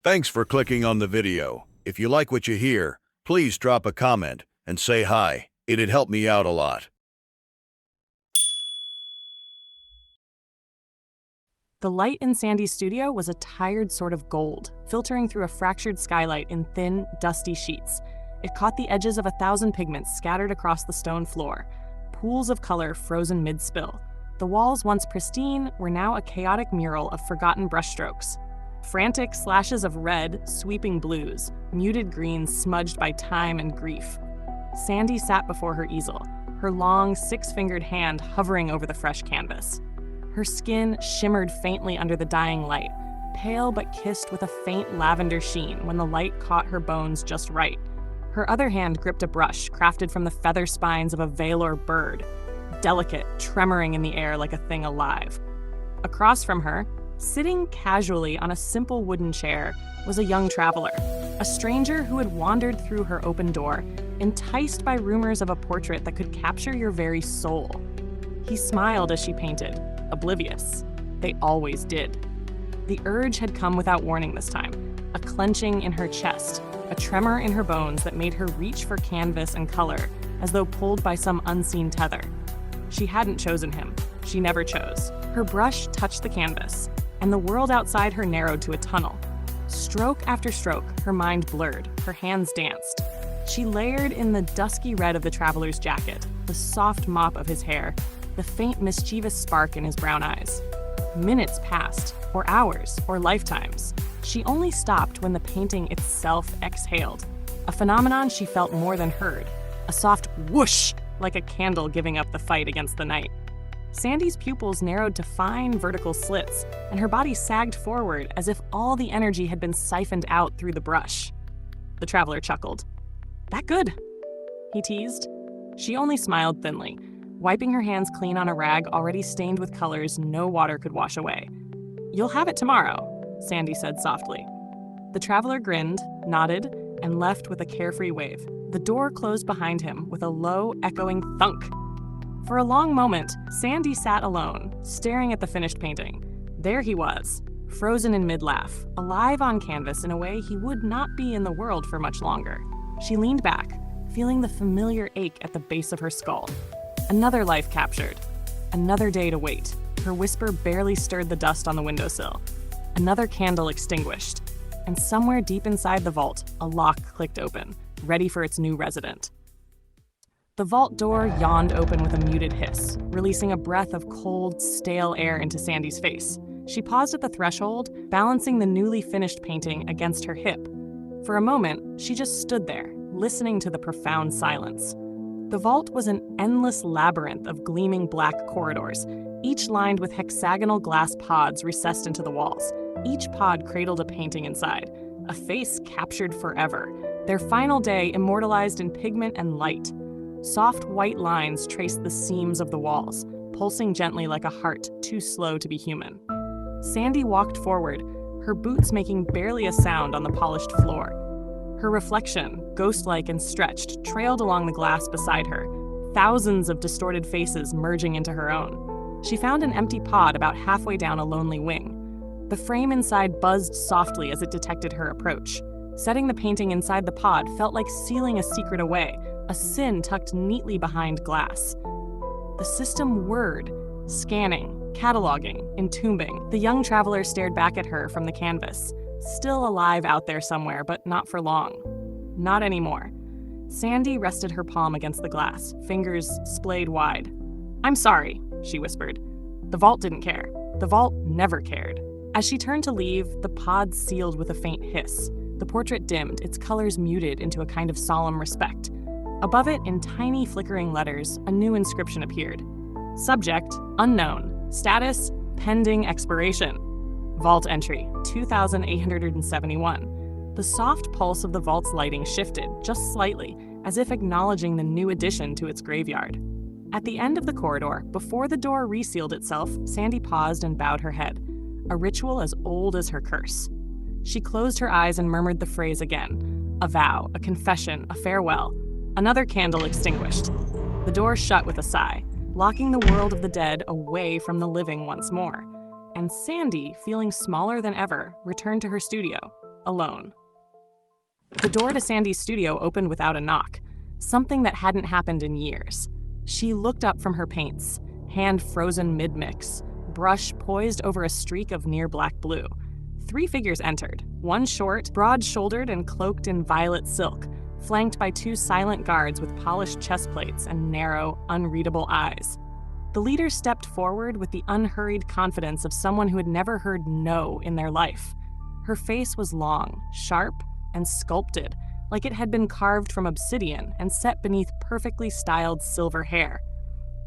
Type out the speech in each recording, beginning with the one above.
Thanks for clicking on the video. If you like what you hear, please drop a comment and say hi. It'd help me out a lot. The light in Sandy's studio was a tired sort of gold, filtering through a fractured skylight in thin, dusty sheets. It caught the edges of 1,000 pigments scattered across the stone floor, pools of color frozen mid-spill. The walls, once pristine, were now a chaotic mural of forgotten brushstrokes. Frantic slashes of red, sweeping blues, muted greens smudged by time and grief. Sandy sat before her easel, her long, six-fingered hand hovering over the fresh canvas. Her skin shimmered faintly under the dying light, pale but kissed with a faint lavender sheen when the light caught her bones just right. Her other hand gripped a brush crafted from the feather spines of a veilor bird, delicate, tremoring in the air like a thing alive. Across from her, sitting casually on a simple wooden chair, was a young traveler, a stranger who had wandered through her open door, enticed by rumors of a portrait that could capture your very soul. He smiled as she painted, oblivious. They always did. The urge had come without warning this time, a clenching in her chest, a tremor in her bones that made her reach for canvas and color, as though pulled by some unseen tether. She hadn't chosen him. She never chose. Her brush touched the canvas, and the world outside her narrowed to a tunnel. Stroke after stroke, her mind blurred, her hands danced. She layered in the dusky red of the traveler's jacket, the soft mop of his hair, the faint mischievous spark in his brown eyes. Minutes passed, or hours, or lifetimes. She only stopped when the painting itself exhaled, a phenomenon she felt more than heard, a soft whoosh, like a candle giving up the fight against the night. Sandy's pupils narrowed to fine vertical slits, and her body sagged forward as if all the energy had been siphoned out through the brush. The traveler chuckled. "That good?" he teased. She only smiled thinly, wiping her hands clean on a rag already stained with colors no water could wash away. "You'll have it tomorrow," Sandy said softly. The traveler grinned, nodded, and left with a carefree wave. The door closed behind him with a low, echoing thunk. For a long moment, Sandy sat alone, staring at the finished painting. There he was, frozen in mid-laugh, alive on canvas in a way he would not be in the world for much longer. She leaned back, feeling the familiar ache at the base of her skull. Another life captured. Another day to wait. Her whisper barely stirred the dust on the windowsill. Another candle extinguished. And somewhere deep inside the vault, a lock clicked open, ready for its new resident. The vault door yawned open with a muted hiss, releasing a breath of cold, stale air into Sandy's face. She paused at the threshold, balancing the newly finished painting against her hip. For a moment, she just stood there, listening to the profound silence. The vault was an endless labyrinth of gleaming black corridors, each lined with hexagonal glass pods recessed into the walls. Each pod cradled a painting inside, a face captured forever, their final day immortalized in pigment and light. Soft white lines traced the seams of the walls, pulsing gently like a heart too slow to be human. Sandy walked forward, her boots making barely a sound on the polished floor. Her reflection, ghost-like and stretched, trailed along the glass beside her, thousands of distorted faces merging into her own. She found an empty pod about halfway down a lonely wing. The frame inside buzzed softly as it detected her approach. Setting the painting inside the pod felt like sealing a secret away, a sin tucked neatly behind glass. The system whirred, scanning, cataloging, entombing. The young traveler stared back at her from the canvas, still alive out there somewhere, but not for long. Not anymore. Sandy rested her palm against the glass, fingers splayed wide. "I'm sorry," she whispered. The vault didn't care. The vault never cared. As she turned to leave, the pod sealed with a faint hiss. The portrait dimmed, its colors muted into a kind of solemn respect. Above it, in tiny flickering letters, a new inscription appeared. Subject, unknown. Status, pending expiration. Vault entry, 2871. The soft pulse of the vault's lighting shifted, just slightly, as if acknowledging the new addition to its graveyard. At the end of the corridor, before the door resealed itself, Sandy paused and bowed her head, a ritual as old as her curse. She closed her eyes and murmured the phrase again, a vow, a confession, a farewell. Another candle extinguished. The door shut with a sigh, locking the world of the dead away from the living once more. And Sandy, feeling smaller than ever, returned to her studio. alone. The door to Sandy's studio opened without a knock, something that hadn't happened in years. She looked up from her paints, hand frozen mid-mix, brush poised over a streak of near black blue. 3 figures entered, one short, broad-shouldered and cloaked in violet silk, flanked by 2 silent guards with polished chest plates and narrow, unreadable eyes. The leader stepped forward with the unhurried confidence of someone who had never heard no in their life. Her face was long, sharp, and sculpted, like it had been carved from obsidian and set beneath perfectly styled silver hair.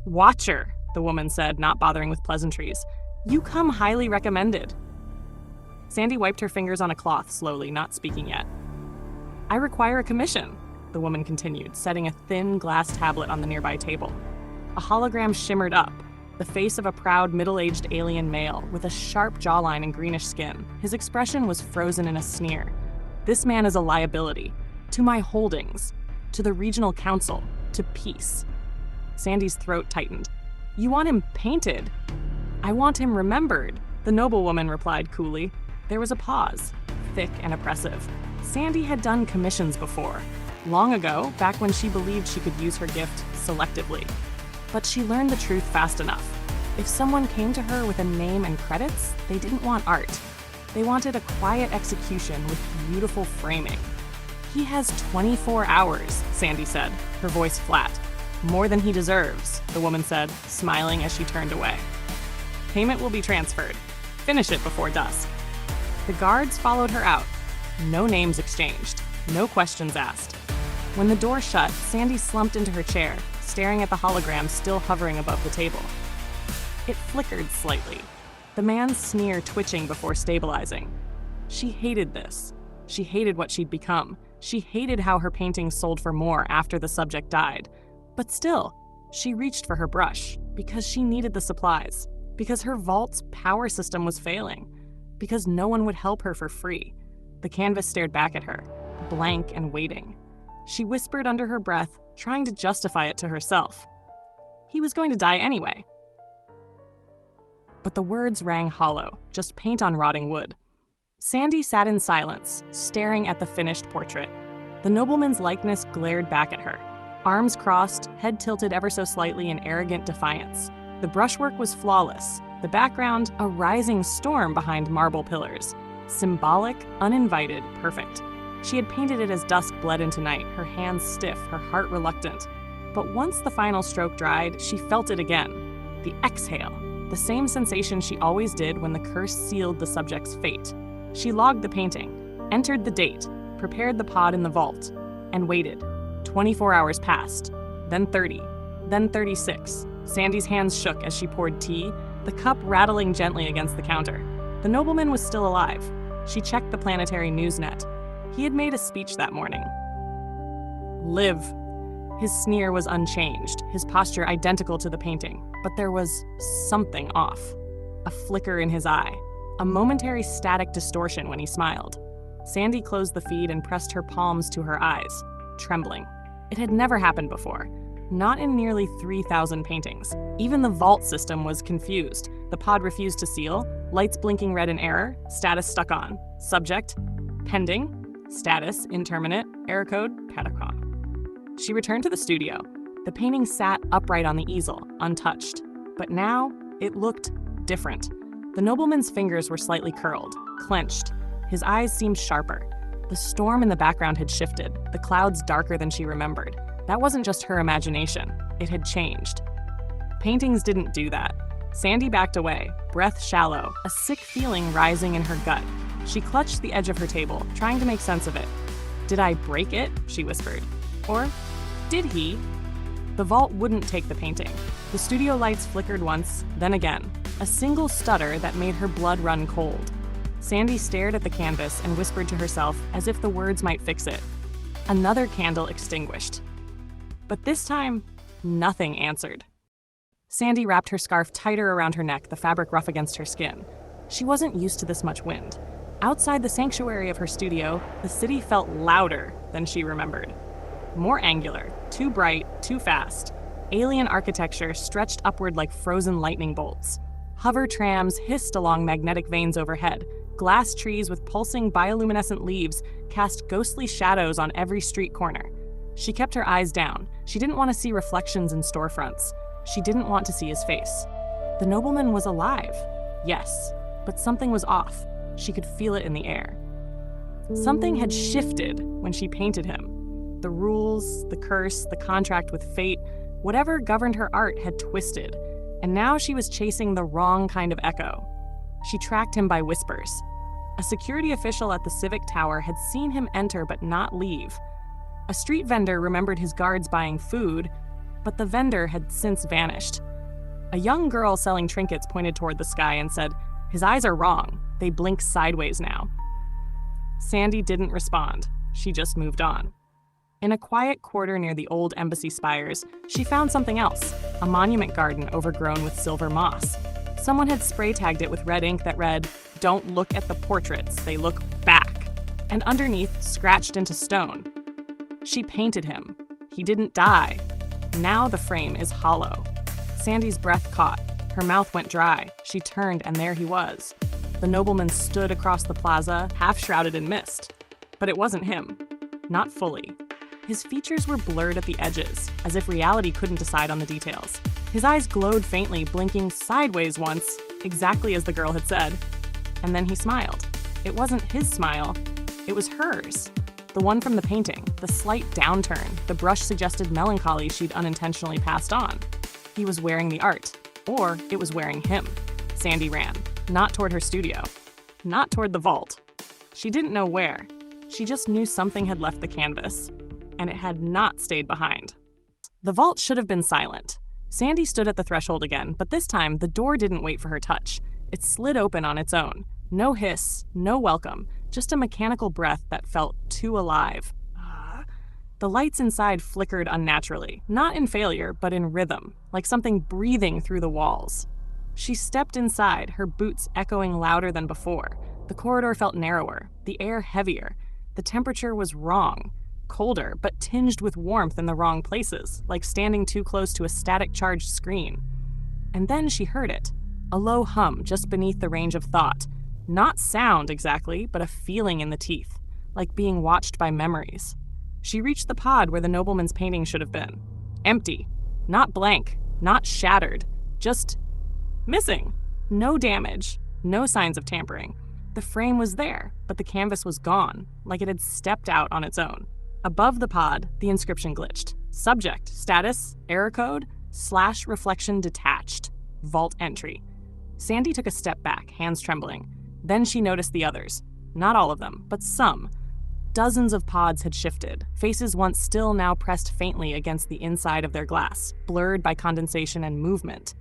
"Watcher," the woman said, not bothering with pleasantries. "You come highly recommended." Sandy wiped her fingers on a cloth slowly, not speaking yet. "I require a commission," the woman continued, setting a thin glass tablet on the nearby table. A hologram shimmered up, the face of a proud middle-aged alien male with a sharp jawline and greenish skin. His expression was frozen in a sneer. "This man is a liability. To my holdings. To the regional council. To peace." Sandy's throat tightened. "You want him painted?" "I want him remembered," the noblewoman replied coolly. There was a pause, thick and oppressive. Sandy had done commissions before, long ago, back when she believed she could use her gift selectively. But she learned the truth fast enough. If someone came to her with a name and credits, they didn't want art. They wanted a quiet execution with beautiful framing. "He has 24 hours, Sandy said, her voice flat. "More than he deserves," the woman said, smiling as she turned away. "Payment will be transferred. Finish it before dusk." The guards followed her out. No names exchanged, no questions asked. When the door shut, Sandy slumped into her chair, staring at the hologram still hovering above the table. It flickered slightly, the man's sneer twitching before stabilizing. She hated this. She hated what she'd become. She hated how her paintings sold for more after the subject died. But still, she reached for her brush because she needed the supplies, because her vault's power system was failing, because no one would help her for free. The canvas stared back at her, blank and waiting. She whispered under her breath, trying to justify it to herself. He was going to die anyway. But the words rang hollow, just paint on rotting wood. Sandy sat in silence, staring at the finished portrait. The nobleman's likeness glared back at her, arms crossed, head tilted ever so slightly in arrogant defiance. The brushwork was flawless, the background a rising storm behind marble pillars. Symbolic, uninvited, perfect. She had painted it as dusk bled into night, her hands stiff, her heart reluctant. But once the final stroke dried, she felt it again. The exhale, the same sensation she always did when the curse sealed the subject's fate. She logged the painting, entered the date, prepared the pod in the vault, and waited. 24 hours passed, then 30, then 36. Sandy's hands shook as she poured tea, the cup rattling gently against the counter. The nobleman was still alive. She checked the planetary newsnet. He had made a speech that morning. Live. His sneer was unchanged, his posture identical to the painting, but there was something off. A flicker in his eye, a momentary static distortion when he smiled. Sandy closed the feed and pressed her palms to her eyes, trembling. It had never happened before, not in nearly 3,000 paintings. Even the vault system was confused. The pod refused to seal, lights blinking red in error, status stuck on. Subject, pending, status, interminate, error code, Patacon. She returned to the studio. The painting sat upright on the easel, untouched. But now, it looked different. The nobleman's fingers were slightly curled, clenched. His eyes seemed sharper. The storm in the background had shifted, the clouds darker than she remembered. That wasn't just her imagination. It had changed. Paintings didn't do that. Sandy backed away, breath shallow, a sick feeling rising in her gut. She clutched the edge of her table, trying to make sense of it. "Did I break it?" she whispered. Or, did he? The vault wouldn't take the painting. The studio lights flickered once, then again. A single stutter that made her blood run cold. Sandy stared at the canvas and whispered to herself as if the words might fix it. Another candle extinguished. But this time, nothing answered. Sandy wrapped her scarf tighter around her neck, the fabric rough against her skin. She wasn't used to this much wind. Outside the sanctuary of her studio, the city felt louder than she remembered. More angular, too bright, too fast. Alien architecture stretched upward like frozen lightning bolts. Hover trams hissed along magnetic veins overhead, Glass trees with pulsing bioluminescent leaves cast ghostly shadows on every street corner. She kept her eyes down. She didn't want to see reflections in storefronts. She didn't want to see his face. The nobleman was alive, yes, but something was off. She could feel it in the air. Something had shifted when she painted him. The rules, the curse, the contract with fate, whatever governed her art had twisted, and now she was chasing the wrong kind of echo. She tracked him by whispers. A security official at the Civic Tower had seen him enter but not leave. A street vendor remembered his guards buying food, but the vendor had since vanished. A young girl selling trinkets pointed toward the sky and said, "His eyes are wrong. They blink sideways now." Sandy didn't respond. She just moved on. In a quiet quarter near the old embassy spires, she found something else, a monument garden overgrown with silver moss. Someone had spray tagged it with red ink that read, "Don't look at the portraits, they look back," and underneath, scratched into stone. She painted him. He didn't die. Now the frame is hollow. Sandy's breath caught. Her mouth went dry. She turned, and there he was. The nobleman stood across the plaza, half shrouded in mist. But it wasn't him. Not fully. His features were blurred at the edges, as if reality couldn't decide on the details. His eyes glowed faintly, blinking sideways once, exactly as the girl had said. And then he smiled. It wasn't his smile. It was hers. The one from the painting, the slight downturn, the brush-suggested melancholy she'd unintentionally passed on. He was wearing the art, or it was wearing him. Sandy ran, not toward her studio, not toward the vault. She didn't know where. She just knew something had left the canvas, and it had not stayed behind. The vault should have been silent. Sandy stood at the threshold again, but this time the door didn't wait for her touch. It slid open on its own. No hiss, no welcome, just a mechanical breath that felt too alive. The lights inside flickered unnaturally, not in failure, but in rhythm, like something breathing through the walls. She stepped inside, her boots echoing louder than before. The corridor felt narrower, the air heavier. The temperature was wrong. Colder, but tinged with warmth in the wrong places, like standing too close to a static charged screen. And then she heard it, a low hum just beneath the range of thought. Not sound exactly, but a feeling in the teeth, like being watched by memories. She reached the pod where the nobleman's painting should have been. Empty. Not blank. Not shattered. Just missing. No damage. No signs of tampering. The frame was there, but the canvas was gone, like it had stepped out on its own. Above the pod, the inscription glitched. Subject, status, error code, /reflection detached. Vault entry. Sandy took a step back, hands trembling. Then she noticed the others. Not all of them, but some. Dozens of pods had shifted, faces once still now pressed faintly against the inside of their glass, blurred by condensation and movement.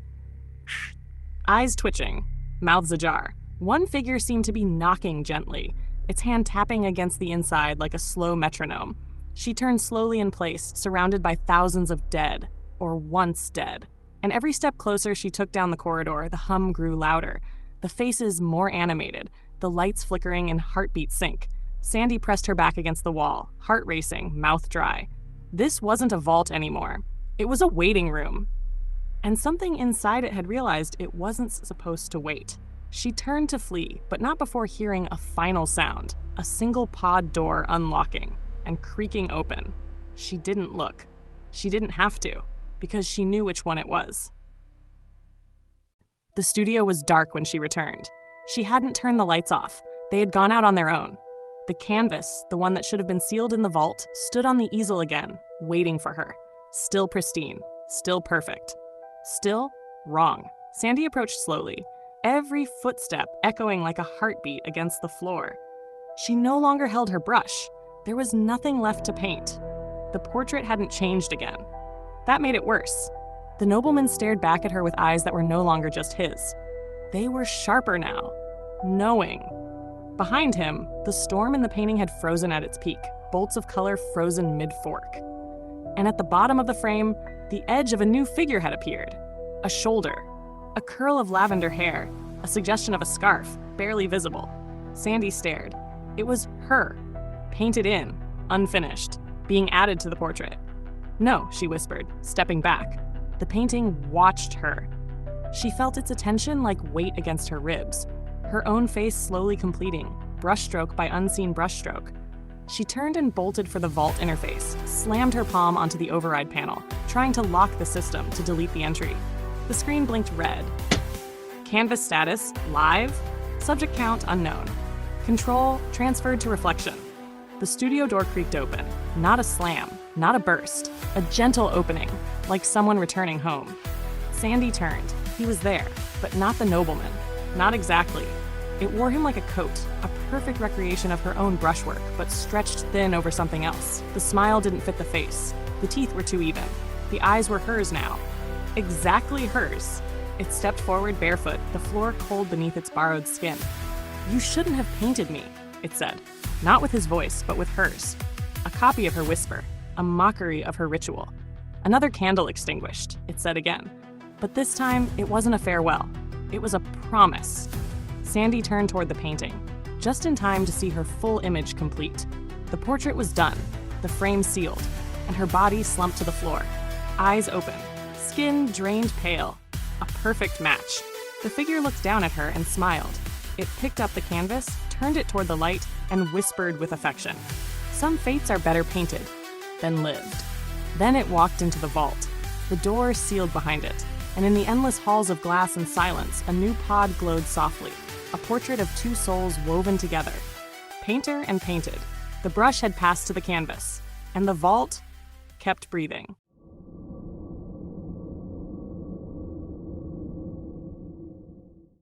Eyes twitching, mouths ajar. One figure seemed to be knocking gently, its hand tapping against the inside like a slow metronome. She turned slowly in place, surrounded by thousands of dead, or once dead. And every step closer she took down the corridor, the hum grew louder, the faces more animated, the lights flickering in heartbeat sync. Sandy pressed her back against the wall, heart racing, mouth dry. This wasn't a vault anymore. It was a waiting room. And something inside it had realized it wasn't supposed to wait. She turned to flee, but not before hearing a final sound, a single pod door unlocking and creaking open. She didn't look. She didn't have to, because she knew which one it was. The studio was dark when she returned. She hadn't turned the lights off. They had gone out on their own. The canvas, the one that should have been sealed in the vault, stood on the easel again, waiting for her. Still pristine, still perfect. Still wrong. Sandy approached slowly, every footstep echoing like a heartbeat against the floor. She no longer held her brush. There was nothing left to paint. The portrait hadn't changed again. That made it worse. The nobleman stared back at her with eyes that were no longer just his. They were sharper now, knowing. Behind him, the storm in the painting had frozen at its peak, bolts of color frozen mid-fork. And at the bottom of the frame, the edge of a new figure had appeared. A shoulder, a curl of lavender hair, a suggestion of a scarf, barely visible. Sandy stared. It was her, painted in, unfinished, being added to the portrait. "No," she whispered, stepping back. The painting watched her. She felt its attention like weight against her ribs. her own face slowly completing, brushstroke by unseen brushstroke. She turned and bolted for the vault interface, slammed her palm onto the override panel, trying to lock the system to delete the entry. The screen blinked red. Canvas status, live. Subject count, unknown. Control, transferred to reflection. The studio door creaked open. Not a slam, not a burst. A gentle opening, like someone returning home. Sandy turned. He was there, but not the nobleman. Not exactly. It wore him like a coat, a perfect recreation of her own brushwork, but stretched thin over something else. The smile didn't fit the face. The teeth were too even. The eyes were hers now. Exactly hers. It stepped forward barefoot, the floor cold beneath its borrowed skin. "You shouldn't have painted me," it said. Not with his voice, but with hers. A copy of her whisper, a mockery of her ritual. "Another candle extinguished," it said again. But this time, it wasn't a farewell. It was a promise. Sandy turned toward the painting, just in time to see her full image complete. The portrait was done, the frame sealed, and her body slumped to the floor. Eyes open, skin drained pale. A perfect match. The figure looked down at her and smiled. It picked up the canvas, turned it toward the light, and whispered with affection. "Some fates are better painted than lived." Then it walked into the vault. The door sealed behind it, and in the endless halls of glass and silence, a new pod glowed softly, a portrait of two souls woven together. Painter and painted. The brush had passed to the canvas, and the vault kept breathing.